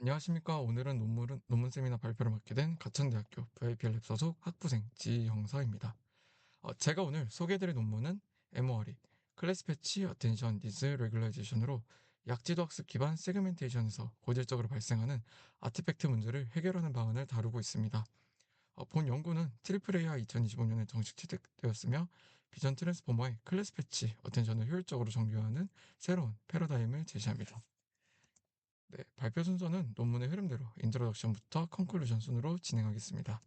안녕하십니까. 오늘은 논문 세미나 발표를 맡게 된 가천대학교 VIPLab 소속 학부생 지영서입니다. 제가 오늘 소개해드릴 논문은 MORE, 클래스 패치 어텐션 니즈 레귤라이제이션으로 약지도 학습 기반 세그멘테이션에서 고질적으로 발생하는 아티팩트 문제를 해결하는 방안을 다루고 있습니다. 본 연구는 트리플 AI 2025년에 정식 채택되었으며 비전 트랜스포머의 클래스 패치 어텐션을 효율적으로 정교화하는 새로운 패러다임을 제시합니다. 네, 발표 순서는 논문의 흐름대로 인트로덕션부터 컨클루전 순으로 진행하겠습니다.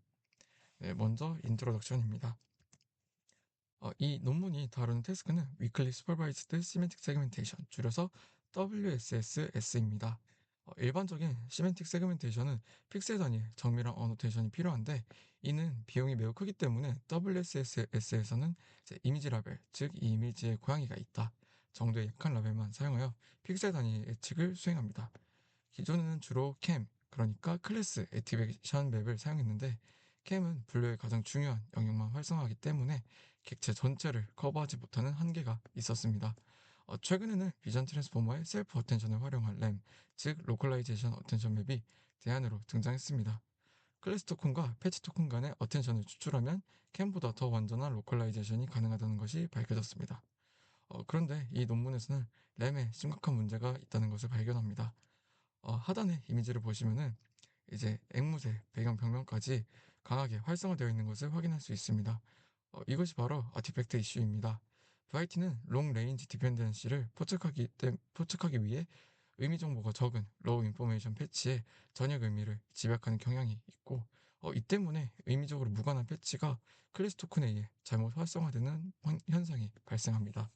네, 먼저 인트로덕션입니다. 이 논문이 다루는 태스크는 Weekly Supervised Semantic Segmentation, 줄여서 WSSS입니다. 일반적인 시멘틱 세그멘테이션은 픽셀 단위의 정밀한 어노테이션이 필요한데 이는 비용이 매우 크기 때문에 WSS에서는 이미지 라벨, 즉 이 이미지의 고양이가 있다 정도의 약한 라벨만 사용하여 픽셀 단위의 예측을 수행합니다. 기존에는 주로 캠, 그러니까 클래스 액티베이션 맵을 사용했는데 캠은 분류의 가장 중요한 영역만 활성화하기 때문에 객체 전체를 커버하지 못하는 한계가 있었습니다. 최근에는 비전 트랜스포머의 셀프 어텐션을 활용한 램, 즉 로컬라이제이션 어텐션 맵이 대안으로 등장했습니다. 클래스 토큰과 패치 토큰 간의 어텐션을 추출하면 캠보다 더 완전한 로컬라이제이션이 가능하다는 것이 밝혀졌습니다. 그런데 이 논문에서는 램에 심각한 문제가 있다는 것을 발견합니다. 하단의 이미지를 보시면은 이제 앵무새 배경 벽면까지 강하게 활성화되어 있는 것을 확인할 수 있습니다. 이것이 바로 아티팩트 이슈입니다. VIT는 롱 레인지 디펜던시를 포착하기 위해 의미 정보가 적은 로우 인포메이션 패치에 전역 의미를 집약하는 경향이 있고, 이 때문에 의미적으로 무관한 패치가 클래스 토큰에 의해 잘못 활성화되는 현상이 발생합니다.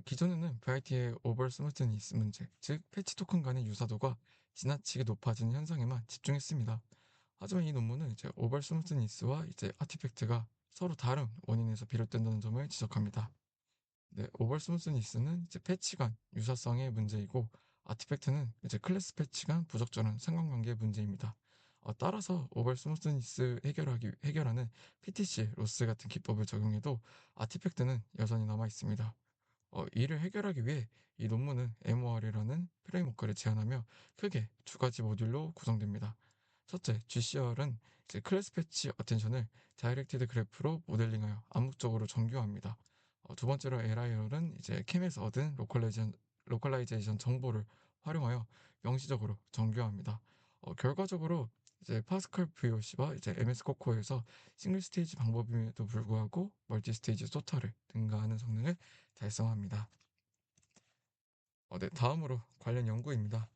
기존에는 VIT의 오버 스무트니스 문제, 즉 패치 토큰 간의 유사도가 지나치게 높아지는 현상에만 집중했습니다. 하지만 이 논문은 이제 오버 스무트니스와 이제 아티팩트가 서로 다른 원인에서 비롯된다는 점을 지적합니다. 네, 오버 스무스니스는 이제 패치 간 유사성의 문제이고 아티팩트는 이제 클래스 패치 간 부적절한 상관관계의 문제입니다. 따라서 오버 스무스니스 해결하는 PTC 로스 같은 기법을 적용해도 아티팩트는 여전히 남아 있습니다. 이를 해결하기 위해 이 논문은 MOR이라는 프레임워크를 제안하며 크게 두 가지 모듈로 구성됩니다. 첫째, GCR은 이제 클래스 패치 어텐션을 다이렉티드 그래프로 모델링하여 암묵적으로 정교화합니다. 두 번째로 LIR은 이제 캠에서 얻은 로컬라이제이션 정보를 활용하여 명시적으로 정교화합니다. 결과적으로 이제 파스칼 VOC와 이제 MS 코코에서 싱글 스테이지 방법임에도 불구하고 멀티 스테이지 소타를 능가하는 성능을 달성합니다. 네, 다음으로 관련 연구입니다.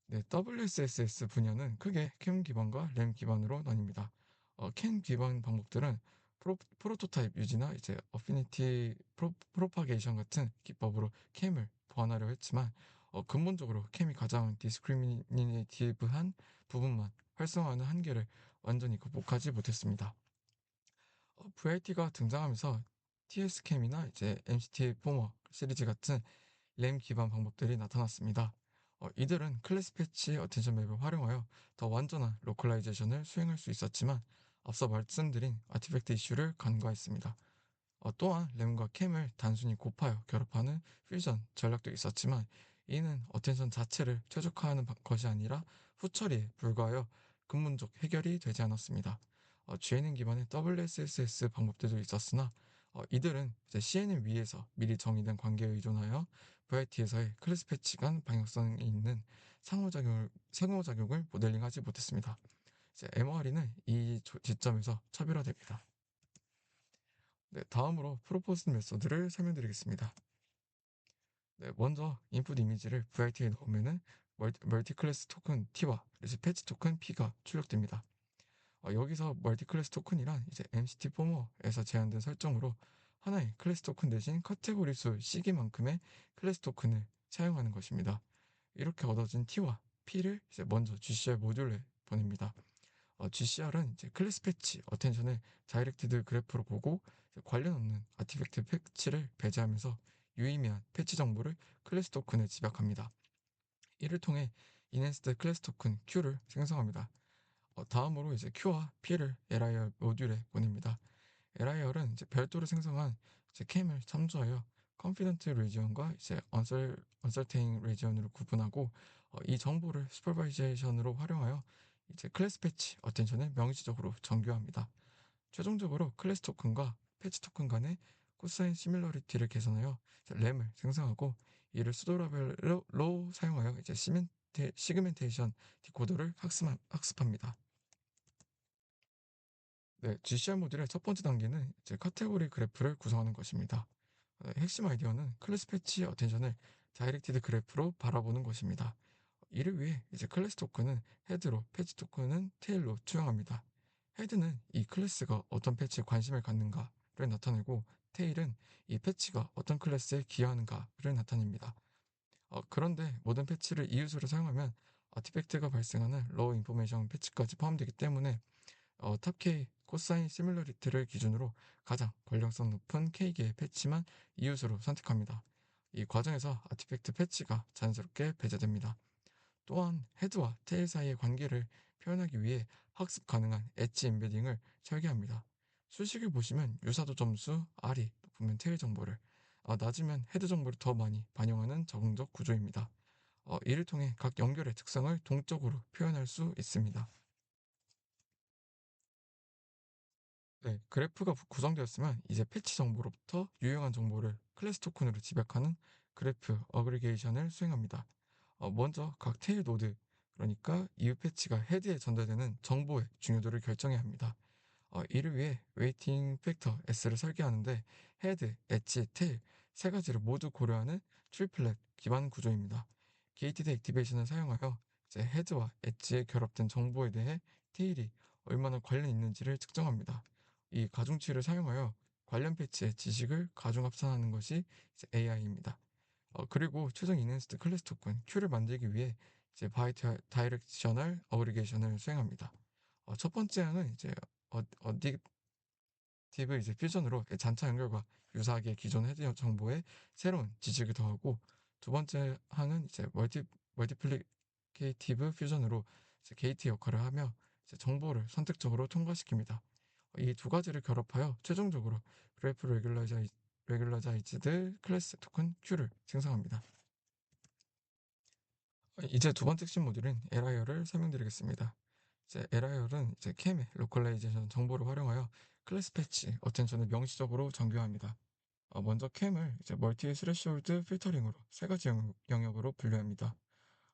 네, WSSS 분야는 크게 캠 기반과 램 기반으로 나뉩니다. 캠 기반 방법들은 프로토타입 유지나 이제 어피니티 프로파게이션 같은 기법으로 캠을 보완하려 했지만 근본적으로 캠이 가장 디스크리미네이티브한 부분만 활성화하는 한계를 완전히 극복하지 못했습니다. VIT가 등장하면서 TS캠이나 이제 MCT 포머 시리즈 같은 램 기반 방법들이 나타났습니다. 이들은 클래스 패치 어텐션 맵을 활용하여 더 완전한 로컬라이제이션을 수행할 수 있었지만 앞서 말씀드린 아티팩트 이슈를 간과했습니다. 또한 램과 캠을 단순히 곱하여 결합하는 퓨전 전략도 있었지만 이는 어텐션 자체를 최적화하는 것이 아니라 후처리에 불과하여 근본적 해결이 되지 않았습니다. GNN 기반의 WSSS 방법들도 있었으나 이들은 이제 CNN 위에서 미리 정의된 관계에 의존하여 VIT에서의 클래스 패치 간 방향성이 있는 상호작용을 모델링하지 못했습니다. 이제 MRE는 이 지점에서 차별화됩니다. 네, 다음으로 프로포즈 메소드를 설명드리겠습니다. 네, 먼저 인풋 이미지를 VIT에 넣으면은 멀티 클래스 토큰 T와 이제 패치 토큰 P가 출력됩니다. 여기서 멀티 클래스 토큰이란 이제 MCT 포머에서 제한된 설정으로 하나의 클래스 토큰 대신 카테고리 수 C개만큼의 클래스 토큰을 사용하는 것입니다. 이렇게 얻어진 T와 P를 이제 먼저 GCR 모듈에 보냅니다. GCR은 이제 클래스 패치 어텐션을 다이렉티드 그래프로 보고 관련 없는 아티팩트 패치를 배제하면서 유의미한 패치 정보를 클래스 토큰에 집약합니다. 이를 통해 인핸스드 클래스 토큰 Q를 생성합니다. 다음으로 이제 Q와 P를 LIR 모듈에 보냅니다. LIR은 이제 별도로 생성한 이제 캠을 참조하여 컨피던트 리지언과 이제 언설테인 리지언으로 구분하고 이 정보를 슈퍼바이제이션으로 활용하여 이제 클래스 패치 어텐션을 명시적으로 정교합니다. 최종적으로 클래스 토큰과 패치 토큰 간의 코사인 시밀러리티를 개선하여 이제 램을 생성하고 이를 수도 라벨로 사용하여 이제 시그멘테이션 디코더를 학습합니다. 네, GCR 모듈의 첫 번째 단계는 이제 카테고리 그래프를 구성하는 것입니다. 핵심 아이디어는 클래스 패치 어텐션을 다이렉티드 그래프로 바라보는 것입니다. 이를 위해 이제 클래스 토큰은 헤드로, 패치 토큰은 테일로 투영합니다. 헤드는 이 클래스가 어떤 패치에 관심을 갖는가를 나타내고, 테일은 이 패치가 어떤 클래스에 기여하는가를 나타냅니다. 그런데 모든 패치를 이웃으로 사용하면 아티팩트가 발생하는 로우 인포메이션 패치까지 포함되기 때문에 탑 K 코사인 시뮬러리티를 기준으로 가장 권력성 높은 K개의 패치만 이웃으로 선택합니다. 이 과정에서 아티팩트 패치가 자연스럽게 배제됩니다. 또한 헤드와 테일 사이의 관계를 표현하기 위해 학습 가능한 엣지 임베딩을 설계합니다. 수식을 보시면 유사도 점수 R이 높으면 테일 정보를, 낮으면 헤드 정보를 더 많이 반영하는 적응적 구조입니다. 이를 통해 각 연결의 특성을 동적으로 표현할 수 있습니다. 네, 그래프가 구성되었으면 이제 패치 정보로부터 유용한 정보를 클래스 토큰으로 집약하는 그래프 어그리게이션을 수행합니다. 먼저 각 테일 노드, 그러니까 이웃 패치가 헤드에 전달되는 정보의 중요도를 결정해야 합니다. 이를 위해 웨이팅 팩터 S를 설계하는데 헤드, 엣지, 테일 세 가지를 모두 고려하는 트리플렛 기반 구조입니다. 게이티드 액티베이션을 사용하여 이제 헤드와 엣지에 결합된 정보에 대해 테일이 얼마나 관련 있는지를 측정합니다. 이 가중치를 사용하여 관련 패치의 지식을 가중 합산하는 것이 AI입니다. 그리고 최종 이넨스트 클래스 토큰 Q를 만들기 위해 이제 다이렉셔널 어그리게이션을 수행합니다. 첫 번째 항은 이제 어딕티브 이제 퓨전으로 잔차 연결과 유사하게 기존 헤드 정보에 새로운 지식을 더하고, 두 번째 항은 이제 멀티플리케이티브 퓨전으로 이제 게이트 역할을 하며 이제 정보를 선택적으로 통과시킵니다. 이 두 가지를 결합하여 최종적으로 그래프 레귤라이즈드 클래스 토큰 Q를 생성합니다. 이제 두 번째 핵심 모듈인 LIR을 설명드리겠습니다. 이제 LIR은 이제 캠의 로컬라이제이션 정보를 활용하여 클래스 패치 어텐션을 명시적으로 정교합니다. 먼저 캠을 이제 멀티 스레시홀드 필터링으로 세 가지 영역으로 분류합니다.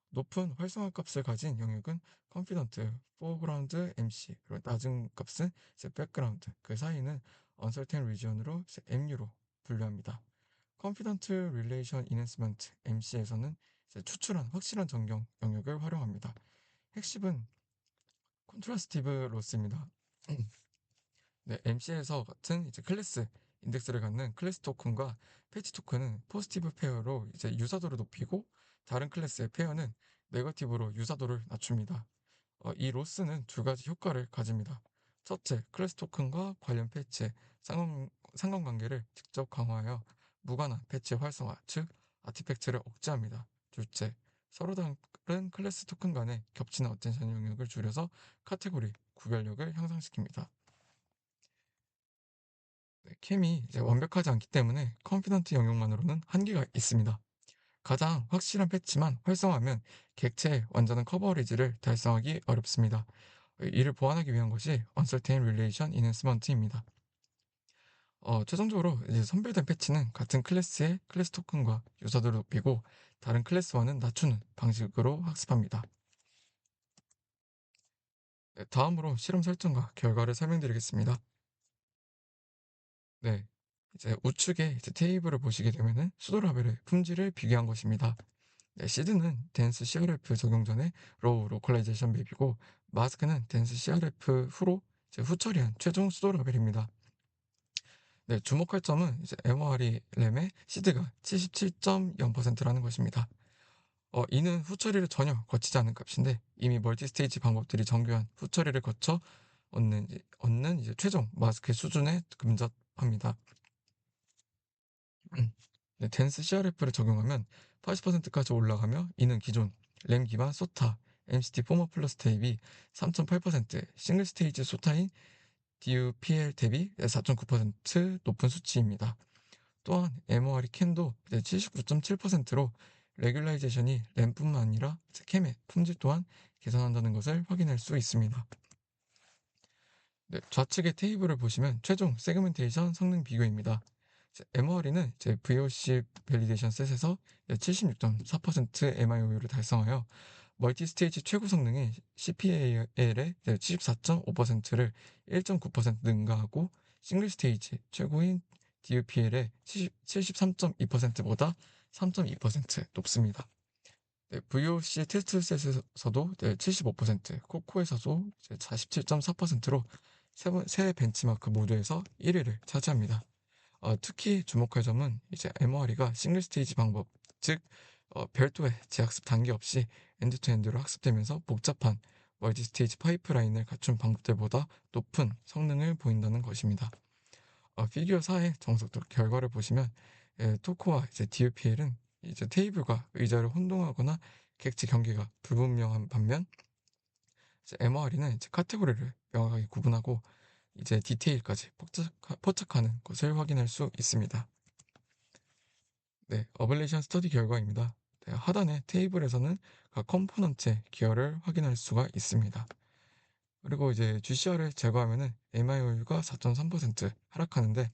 높은 활성화 값을 가진 영역은 confident, foreground, MC, 그리고 낮은 값은 이제 background, 그 사이는 uncertain region으로 MU로 분류합니다. confident relation enhancement, MC에서는 추출한 확실한 전경 영역을 활용합니다. 핵심은 contrastive loss입니다. 네, MC에서 같은 이제 클래스 인덱스를 갖는 클래스 토큰과 패치 토큰은 포지티브 페어로 이제 유사도를 높이고, 다른 클래스의 페어는 네거티브로 유사도를 낮춥니다. 이 로스는 두 가지 효과를 가집니다. 첫째, 클래스 토큰과 관련 패치의 상관관계를 직접 강화하여 무관한 패치의 활성화, 즉 아티팩트를 억제합니다. 둘째, 서로 다른 클래스 토큰 간의 겹치는 어텐션 영역을 줄여서 카테고리 구별력을 향상시킵니다. 네, 캠이 이제 완벽하지 않기 때문에 컨피던트 영역만으로는 한계가 있습니다. 가장 확실한 패치만 활성화하면 객체의 완전한 커버리지를 달성하기 어렵습니다. 이를 보완하기 위한 것이 Uncertain Relation Enhancement입니다. 최종적으로 이제 선별된 패치는 같은 클래스의 클래스 토큰과 유사도를 높이고 다른 클래스와는 낮추는 방식으로 학습합니다. 네, 다음으로 실험 설정과 결과를 설명드리겠습니다. 네, 이제 우측에 이제 테이블을 보시게 되면은 수도 라벨의 품질을 비교한 것입니다. 네, 시드는 댄스 CRF 적용 전에 로우 로컬라이제이션 맵이고, 마스크는 댄스 CRF 후로 이제 후처리한 최종 수도 라벨입니다. 네, 주목할 점은 이제 MRE 램의 시드가 77.0%라는 것입니다. 이는 후처리를 전혀 거치지 않은 값인데 이미 멀티스테이지 방법들이 정교한 후처리를 거쳐 얻는 이제 최종 마스크의 수준에 근접합니다. 네, 댄스 CRF를 적용하면 80%까지 올라가며, 이는 기존 램 기반 소타 MCT 포머 플러스 대비 3.8%, 싱글 스테이지 소타인 DUPL 대비 4.9% 높은 수치입니다. 또한 MORE 캔도 79.7%로 레귤라이제이션이 램뿐만 아니라 캠의 품질 또한 개선한다는 것을 확인할 수 있습니다. 네, 좌측의 테이블을 보시면 최종 세그멘테이션 성능 비교입니다. MORE는 VOC 밸리데이션 셋에서 76.4% MIOU를 달성하여 멀티 스테이지 최고 성능인 CPAL의 74.5%를 1.9% 능가하고 싱글 스테이지 최고인 DUPL의 73.2%보다 3.2% 높습니다. 네, VOC 테스트셋에서도 75%, 코코에서도 47.4%로 세 벤치마크 모두에서 1위를 차지합니다. 특히 주목할 점은 MORE가 싱글 스테이지 방법, 즉 별도의 재학습 단계 없이 엔드투엔드로 학습되면서 복잡한 멀티 스테이지 파이프라인을 갖춘 방법들보다 높은 성능을 보인다는 것입니다. 피규어 4의 정석도 결과를 보시면 토크와 DUPL은 테이블과 의자를 혼동하거나 객지 경계가 불분명한 반면 MORE는 카테고리를 명확하게 구분하고 디테일까지 포착하는 것을 확인할 수 있습니다. 네, 어블레이션 스터디 결과입니다. 네, 하단의 테이블에서는 각 컴포넌트의 기여를 확인할 수가 있습니다. 그리고 GCR을 제거하면은 MIOU가 4.3% 하락하는데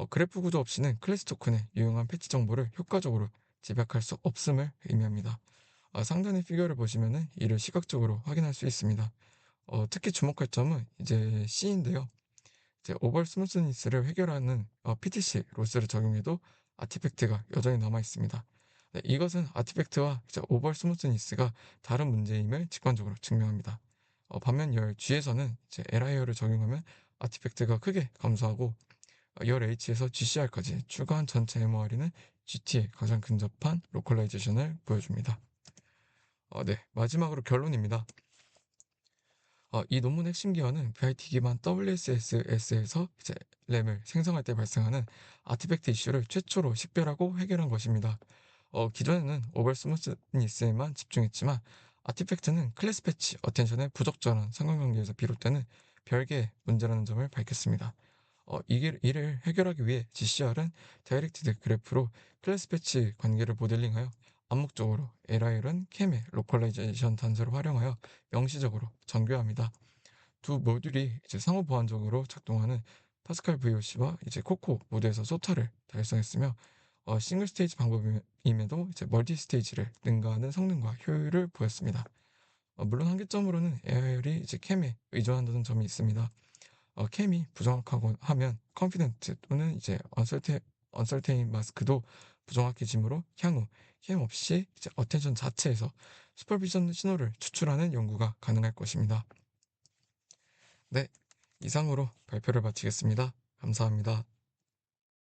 그래프 구조 없이는 클래스 토큰의 유용한 패치 정보를 효과적으로 집약할 수 없음을 의미합니다. 상단의 피규어를 보시면은 이를 시각적으로 확인할 수 있습니다. 특히 주목할 점은 C인데요. 오버 스무스니스를 해결하는 PTC 로스를 적용해도 아티팩트가 여전히 남아 있습니다. 네, 이것은 아티팩트와 오버 스무스니스가 다른 문제임을 직관적으로 증명합니다. 반면 열 G에서는 LIR을 적용하면 아티팩트가 크게 감소하고 열 H에서 GCR까지 추가한 전체 MORE는 GT에 가장 근접한 로컬라이제이션을 보여줍니다. 네, 마지막으로 결론입니다. 이 논문의 핵심 기원은 BIT 기반 WSS에서 램을 생성할 때 발생하는 아티팩트 이슈를 최초로 식별하고 해결한 것입니다. 기존에는 오버 스무스니스에만 집중했지만 아티팩트는 클래스 패치 어텐션의 부적절한 상관관계에서 비롯되는 별개의 문제라는 점을 밝혔습니다. 이를 해결하기 위해 GCR은 다이렉티드 그래프로 클래스 패치 관계를 모델링하여 암묵적으로 LIR은 캠의 로컬라이제이션 단서를 활용하여 명시적으로 정교합니다. 두 모듈이 상호 보완적으로 작동하는 파스칼 VOC와 코코 모드에서 소타를 달성했으며 싱글 스테이지 방법임에도 멀티 스테이지를 능가하는 성능과 효율을 보였습니다. 물론 한계점으로는 AIR이 캠에 의존한다는 점이 있습니다. 캠이 부정확하고 하면 컨피던트 또는 언설테인 마스크도 부정확해지므로 향후 캠 없이 어텐션 자체에서 슈퍼비전 신호를 추출하는 연구가 가능할 것입니다. 네, 이상으로 발표를 마치겠습니다. 감사합니다.